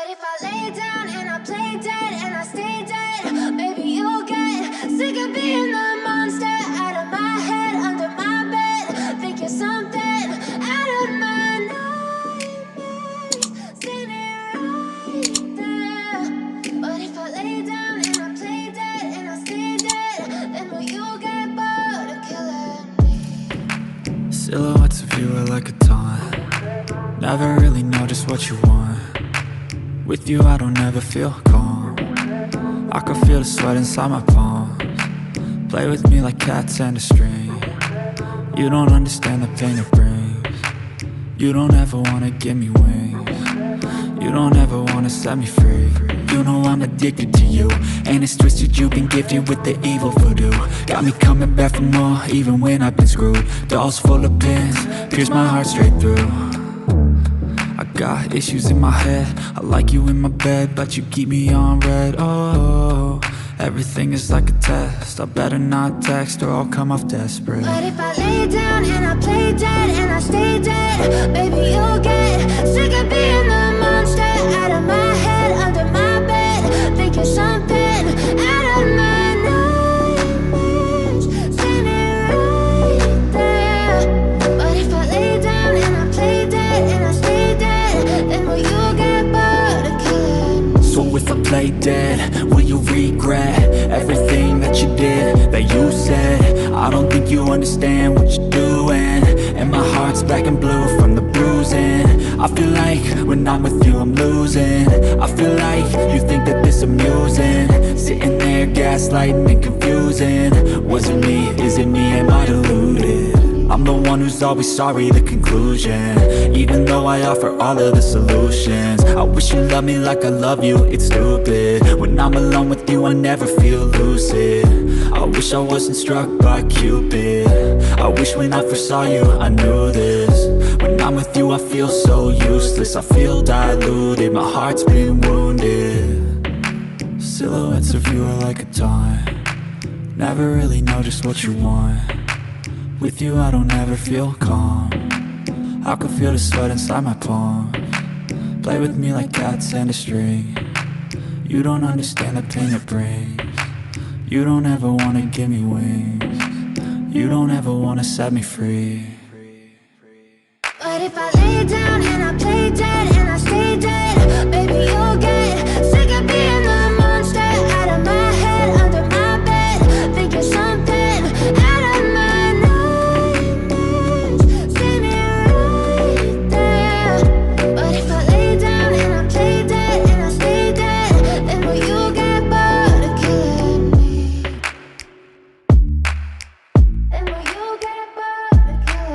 But if I lay down and I play dead and I stay dead, maybe you'll get sick of being the monster out of my head, under my bed. Think you're something out of my nightmares, standing right there. But if I lay down and I play dead and I stay dead, then will you get bored of killing me? Silhouettes of you are like a taunt. Never really know just what you want. With you I don't ever feel calm. I can feel the sweat inside my palms. Play with me like cats and a string. You don't understand the pain it brings. You don't ever wanna give me wings. You don't ever wanna set me free. You know I'm addicted to you, and it's twisted, you've been gifted with the evil voodoo. Got me coming back for more, even when I've been screwed. Dolls full of pins, pierce my heart straight through. I got issues in my head, I like you in my bed, but you keep me on red. Oh, everything is like a test, I better not text or I'll come off desperate. But if I lay down and I play dead and I stay dead, maybe you'll get sick of being the monster out of my head, under my bed. Think you're something out of my nightmares, standing right there. But if I lay down and I play dead and I stay dead, then will you get bored of killing me? So if I play dead, will you regret everything that you did, that you said? I don't think you understand what you're doing, and my heart's black and blue from the bruising. I feel like when I'm with you I'm losing. I feel like you think that this amusing, sitting there gaslighting and confusing. Was it me? Is it me? Am I deluded? I'm the one who's always sorry, the conclusion, even though I offer all of the solutions. I wish you loved me like I love you, it's stupid. When I'm alone with you I never feel lucid. I wish I wasn't struck by Cupid. I wish when I first saw you I knew this. When I'm with you I feel so useless, I feel diluted, my heart's been wounded. Silhouettes of you are like a taunt. Never really know just what you want. With you I don't ever feel calm. I can feel the sweat inside my palms. Play with me like cats and a string. You don't understand the pain it brings. You don't ever wanna give me wings. You don't ever wanna set me free. But if I lay down and I play dead and I stay dead, maybe you'll get sick of being the monster out of my head, under my bed. Think you're something out of my nightmares, standing right there. But if I lay down and I play dead and I stay dead, then will you get bored of killing me? Then will you get bored of killing me?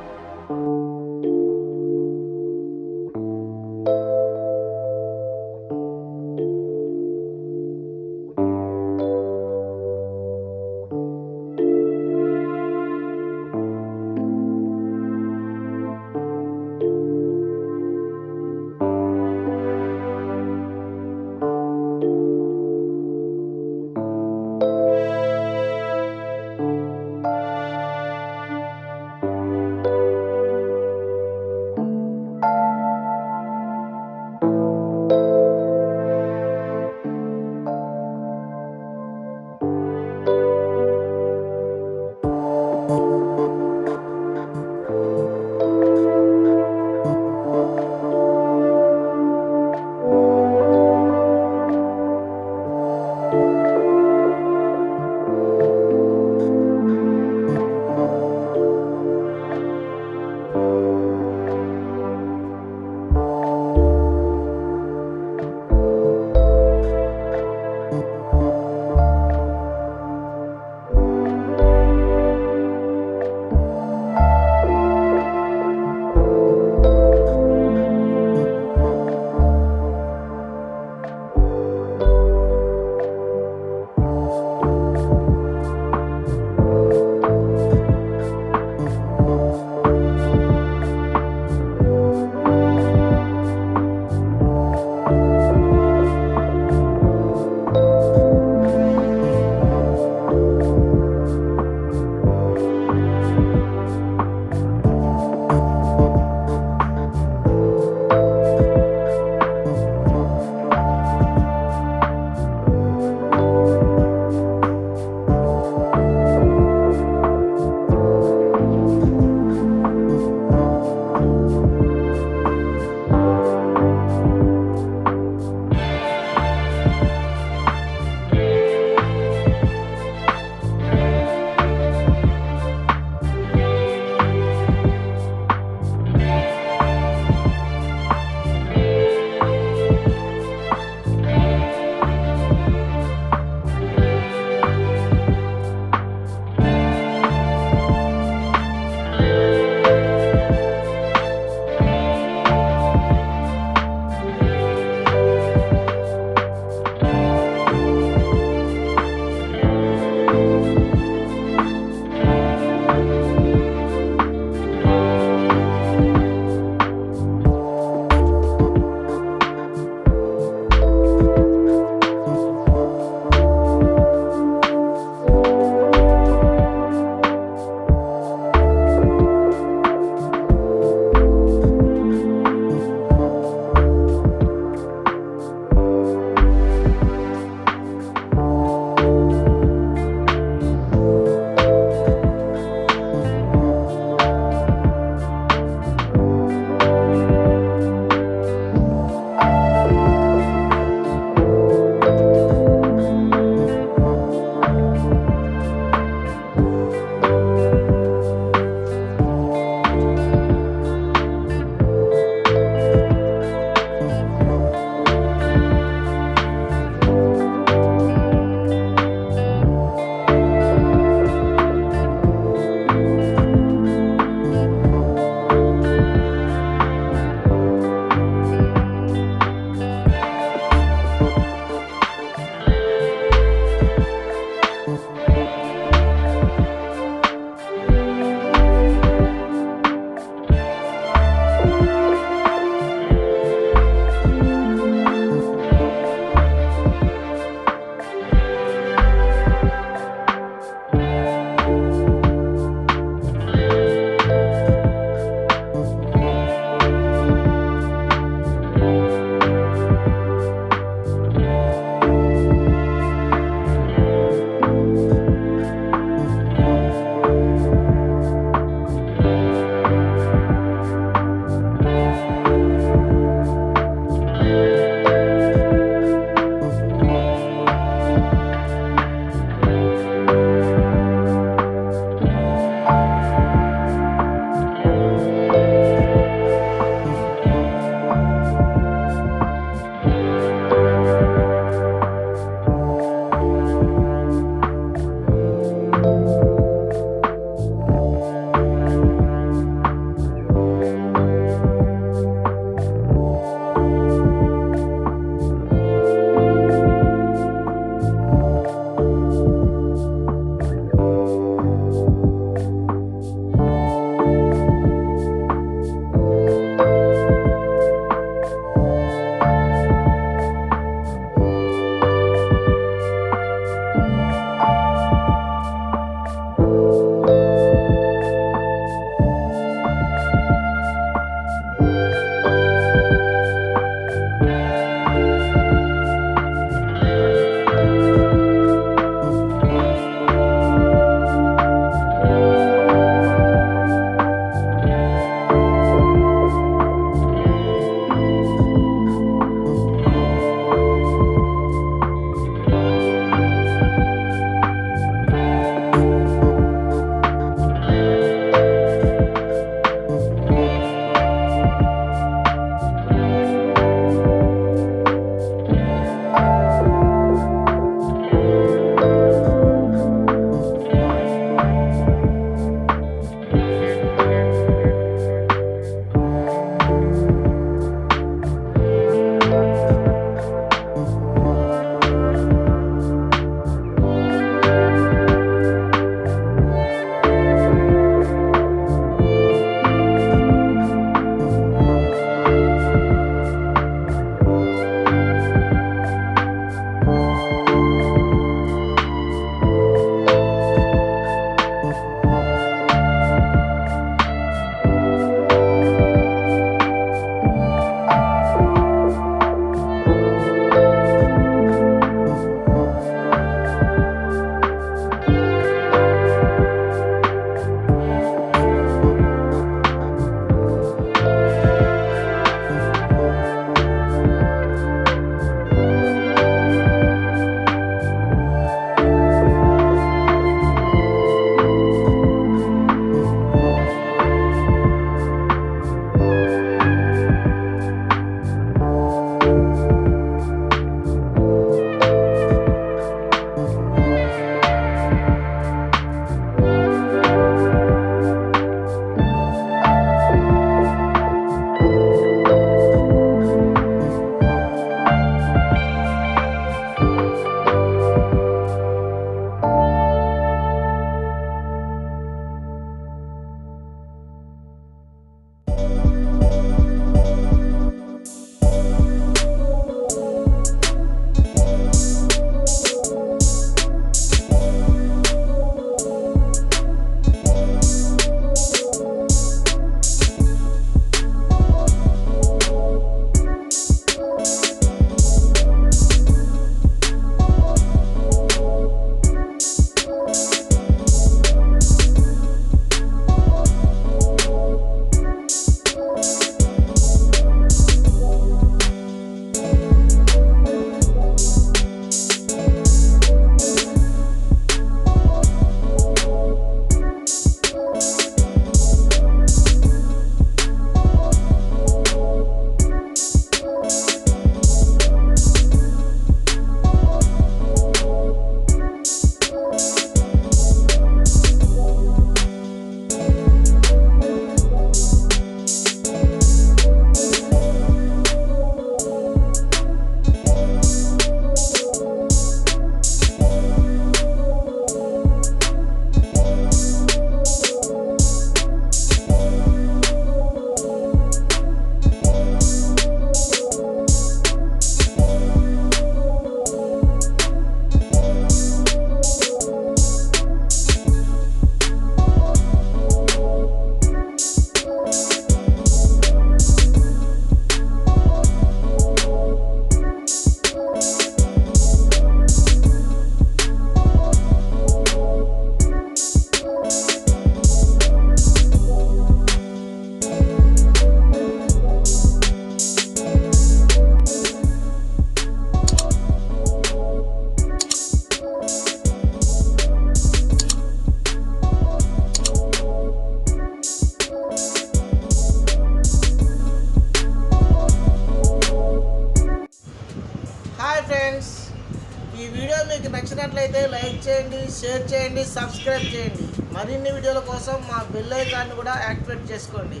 ఈ video మీకు నచ్చినట్లయితే like చేయండి, share చేయండి, subscribe చేయండి. మరిన్ని వీడియోల కోసం మా బెల్ ఐకాన్ కూడా యాక్టివేట్ చేసుకోండి.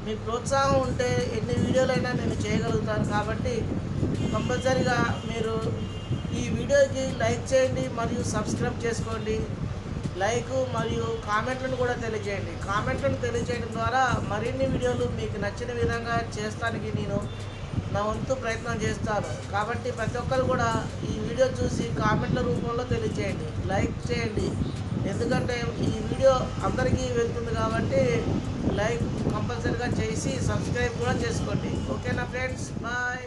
మీ ప్రోత్సాహం ఉంటే ఎన్ని వీడియోలైనా నేను చేయగలుగుతాను. కాబట్టి కంపల్సరీగా మీరు ఈ వీడియోకి లైక్ చేయండి మరియు సబ్స్క్రైబ్ చేసుకోండి. లైక్ మరియు కామెంట్లను కూడా తెలియజేయండి. కామెంట్లను తెలియజేయడం ద్వారా మరిన్ని వీడియోలు మీకు నచ్చిన విధంగా చేస్తానికి నేను నా వంతు ప్రయత్నం చేస్తాను. కాబట్టి ప్రతి ఒక్కరు కూడా ఈ వీడియో చూసి కామెంట్ల రూపంలో తెలియజేయండి, లైక్ చేయండి. ఎందుకంటే ఈ వీడియో అందరికీ వెళ్తుంది కాబట్టి లైక్ కంపల్సరీగా చేసి సబ్స్క్రైబ్ కూడా చేసుకోండి. ఓకేనా ఫ్రెండ్స్, బాయ్.